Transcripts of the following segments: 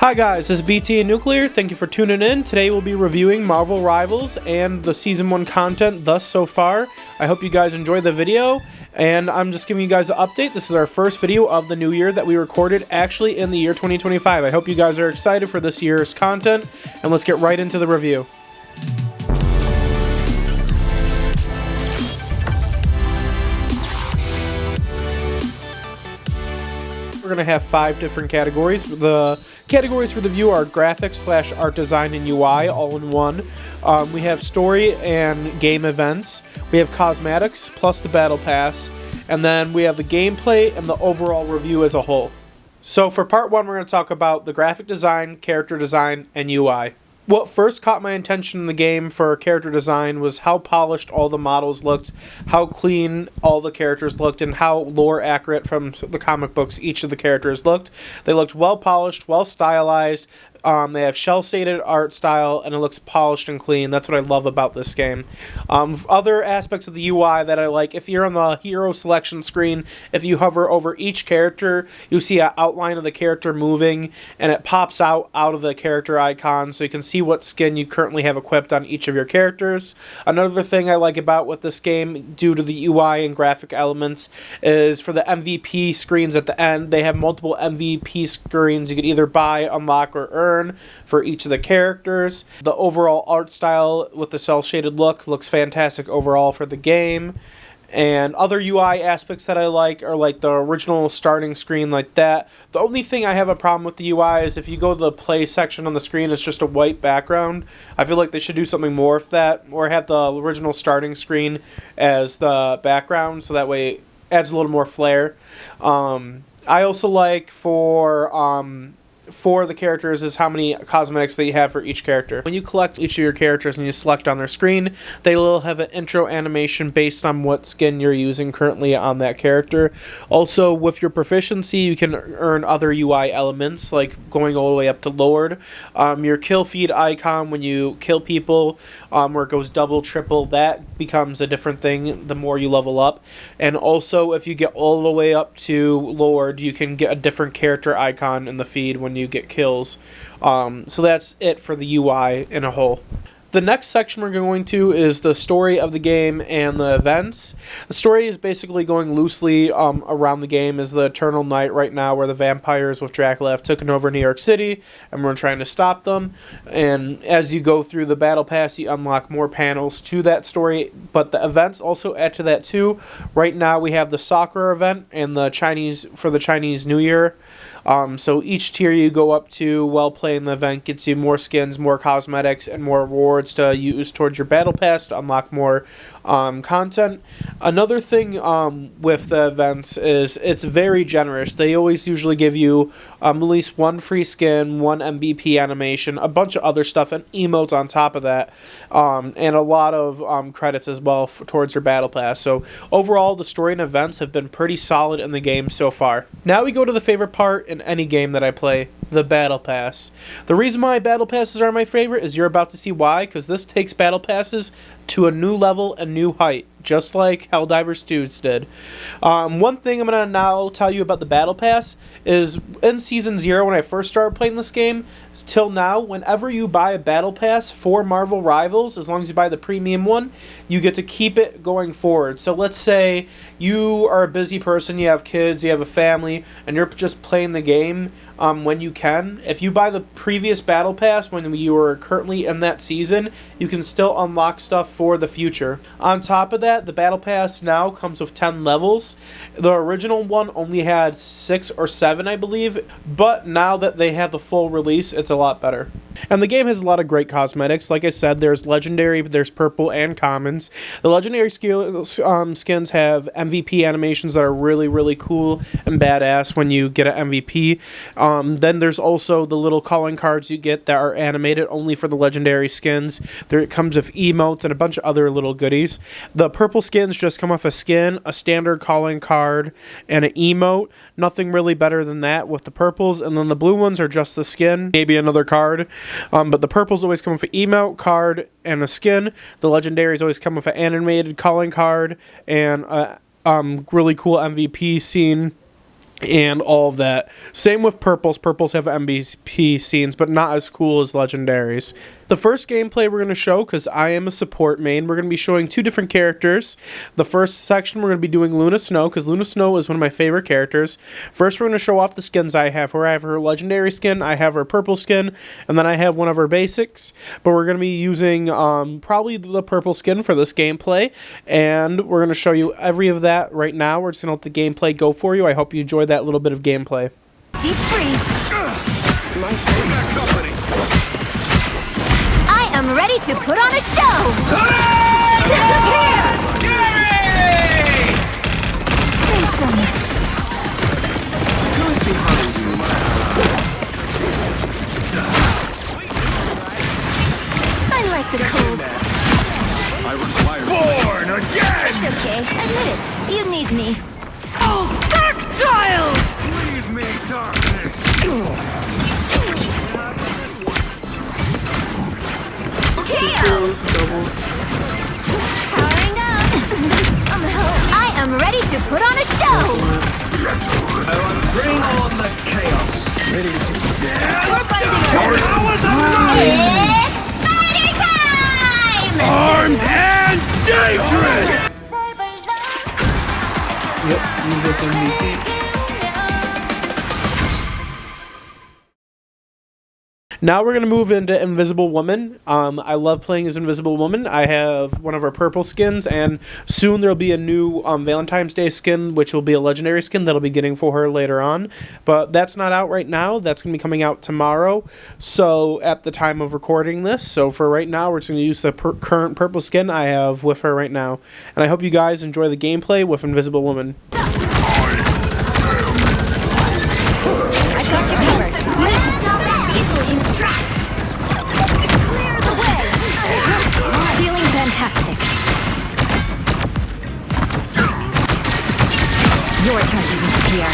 Hi guys, this is BT and Nuclear. Thank you for tuning in. Today we'll be reviewing Marvel Rivals and the Season 1 content thus so far. I hope you guys enjoyed the video, and I'm just giving you guys an update. This is our first video of the new year that we recorded actually in the year 2025. I hope you guys are excited for this year's content, and let's get right into the review. We're going to have 5 different categories. The categories for the view are graphics / art design and UI all in one. We have story and game events. We have cosmetics plus the battle pass. And then we have the gameplay and the overall review as a whole. So for part 1, we're going to talk about the graphic design, character design, and UI. What first caught my attention in the game for character design was how polished all the models looked, how clean all the characters looked, and how lore accurate from the comic books each of the characters looked. They looked well polished, well stylized. They have shell-shaded art style, and it looks polished and clean. That's what I love about this game. Other aspects of the UI that I like, if you're on the hero selection screen, if you hover over each character, you see an outline of the character moving, and it pops out of the character icon, so you can see what skin you currently have equipped on each of your characters. Another thing I like about with this game, due to the UI and graphic elements, is for the MVP screens at the end, they have multiple MVP screens you could either buy, unlock, or earn for each of the characters. The overall art style with the cel-shaded look looks fantastic overall for the game. And other UI aspects that I like are like the original starting screen like that. The only thing I have a problem with the UI is if you go to the play section on the screen, it's just a white background. I feel like they should do something more with that, or have the original starting screen as the background, so that way it adds a little more flair. I also like for the characters is how many cosmetics that you have for each character. When you collect each of your characters and you select on their screen, they will have an intro animation based on what skin you're using currently on that character. Also, with your proficiency, you can earn other UI elements, like going all the way up to Lord. Your kill feed icon, when you kill people, where it goes double, triple, that becomes a different thing the more you level up. And also, if you get all the way up to Lord, you can get a different character icon in the feed when you get kills. So that's it for the UI in a whole. The next section we're going to is the story of the game and the events. The story is basically going loosely around the game is the Eternal Night right now, where the vampires with Dracula have taken over New York City, and we're trying to stop them. And as you go through the battle pass, you unlock more panels to that story, but the events also add to that too. Right now we have the soccer event and the Chinese New Year. So each tier you go up to while playing the event gets you more skins, more cosmetics, and more rewards to use towards your battle pass to unlock more content. Another thing with the events is it's very generous. They always usually give you at least one free skin, one MVP animation, a bunch of other stuff, and emotes on top of that, and a lot of credits as well towards your battle pass. So overall, the story and events have been pretty solid in the game so far. Now we go to the favorite part in any game that I play, the battle pass. The reason why battle passes are my favorite is you're about to see why, because this takes battle passes to a new level, a new height, just like Helldivers 2's did. One thing I'm going to now tell you about the battle pass is in Season 0, when I first started playing this game, till now, whenever you buy a battle pass for Marvel Rivals, as long as you buy the premium one, you get to keep it going forward. So let's say you are a busy person, you have kids, you have a family, and you're just playing the game when you can. If you buy the previous battle pass when you were currently in that season, you can still unlock stuff for the future. On top of that, the battle pass now comes with 10 levels. The original one only had 6 or 7, I believe, but now that they have the full release, it's a lot better. And the game has a lot of great cosmetics. Like I said, there's legendary, there's purple, and commons. The legendary skins have MVP animations that are really, really cool and badass when you get an MVP. Then there's also the little calling cards you get that are animated only for the legendary skins. It comes with emotes and a bunch of other little goodies. The purple skins just come off a skin, a standard calling card, and an emote. Nothing really better than that with the purples. And then the blue ones are just the skin, maybe another card. But the purples always come with an emote, card, and a skin. The legendaries always come with an animated calling card and a really cool MVP scene. and all of that. Same with purples. Purples have MVP scenes, but not as cool as legendaries. The first gameplay we're going to show, because I am a support main, we're going to be showing two different characters. The first section we're going to be doing Luna Snow, because Luna Snow is one of my favorite characters. First we're going to show off the skins I have. Where I have her legendary skin, I have her purple skin, and then I have one of her basics. But we're going to be using probably the purple skin for this gameplay, and we're going to show you every of that right now. We're just going to let the gameplay go for you. I hope you enjoyed that little bit of gameplay. Deep freeze. I am ready to put on a show. Disappear! Thanks so much. Who is behind you? I like the cold. I require born again. It's okay. Admit it. You need me. Oh, dark child! Leave me, darkness. Powering up. Somehow, I am ready to put on a show. Bring on the chaos. We're it's party time! Armed and dangerous. Yep, use this MVP. Now we're going to move into Invisible Woman. I love playing as Invisible Woman. I have one of her purple skins, and soon there'll be a new Valentine's Day skin, which will be a legendary skin that I'll be getting for her later on. But that's not out right now. That's going to be coming out tomorrow, so at the time of recording this. So for right now, we're just going to use the current purple skin I have with her right now. And I hope you guys enjoy the gameplay with Invisible Woman. I got you covered. You need to stop that vehicle in its tracks. Clear the way. Feeling fantastic. Your turn to disappear.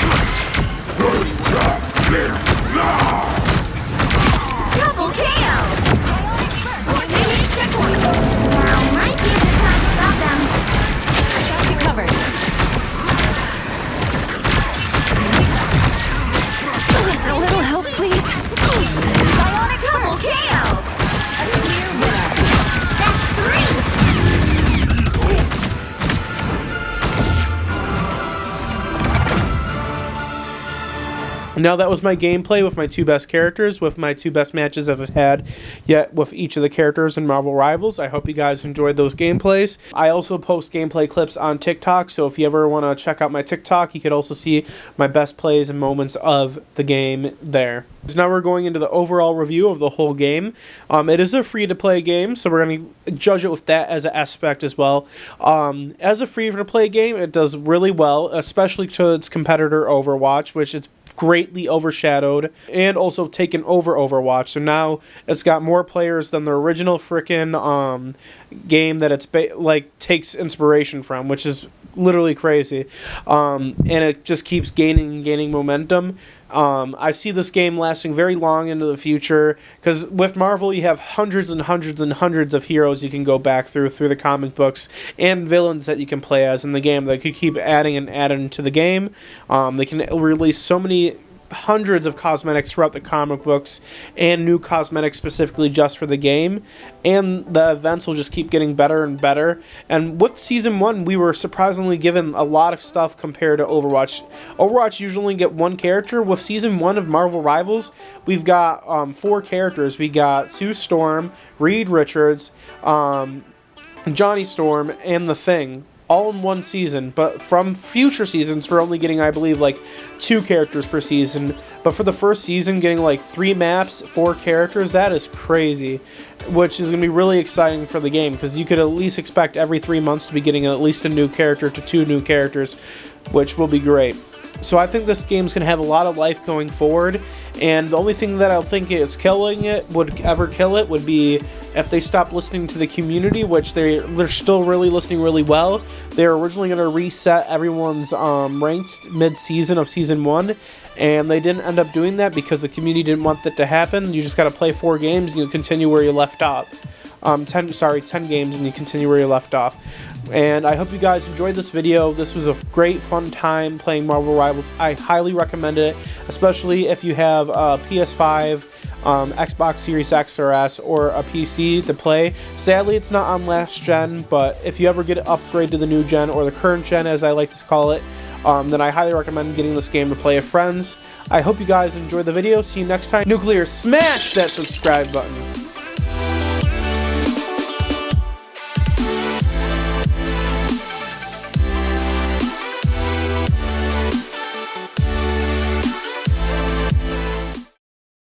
Double KO. Checkpoint. Now might be a good time to stop them. I got you covered. A little help, please. Bionic double KO. A clear winner. That's 3. Now that was my gameplay with my two best characters, with my two best matches I've had yet with each of the characters in Marvel Rivals. I hope you guys enjoyed those gameplays. I also post gameplay clips on TikTok, so if you ever want to check out my TikTok, you could also see my best plays and moments of the game there. So now we're going into the overall review of the whole game. It is a free-to-play game, so we're going to judge it with that as an aspect as well. As a free-to-play game, it does really well, especially to its competitor Overwatch, which it's greatly overshadowed and also taken over Overwatch. So now it's got more players than the original frickin' game that it's takes inspiration from, which is literally crazy. And it just keeps gaining momentum. I see this game lasting very long into the future, because with Marvel you have hundreds and hundreds and hundreds of heroes you can go back through the comic books, and villains that you can play as in the game. They could keep adding and adding to the game. They can release so many hundreds of cosmetics throughout the comic books, and new cosmetics specifically just for the game, and the events will just keep getting better and better. And with Season 1, we were surprisingly given a lot of stuff compared to Overwatch. Overwatch usually get one character. With Season 1 of Marvel Rivals, we've got 4 characters. We got Suestorm, Reed Richards, Johnny Storm, and The Thing, all in one season. But from future seasons, we're only getting, I believe, like 2 characters per season. But for the first season, getting like 3 maps, 4 characters, that is crazy, which is going to be really exciting for the game, because you could at least expect every 3 months to be getting at least a new character to 2 new characters, which will be great. So I think this game's going to have a lot of life going forward, and the only thing that I think would ever kill it would be if they stop listening to the community, which they're still really listening really well. They were originally going to reset everyone's ranks mid-season of Season 1, and they didn't end up doing that because the community didn't want that to happen. You just got to play 4 games and you continue where you left off. 10 games, and you continue where you left off. And I hope you guys enjoyed this video. This was a great fun time playing Marvel Rivals. I highly recommend it, especially if you have a PS5, Xbox Series X or S, or a PC to play. Sadly, it's not on last gen, but if you ever get an upgrade to the new gen, or the current gen as I like to call it, then I highly recommend getting this game to play with friends. I hope you guys enjoyed the video. See you next time. Nuclear, smash that subscribe button.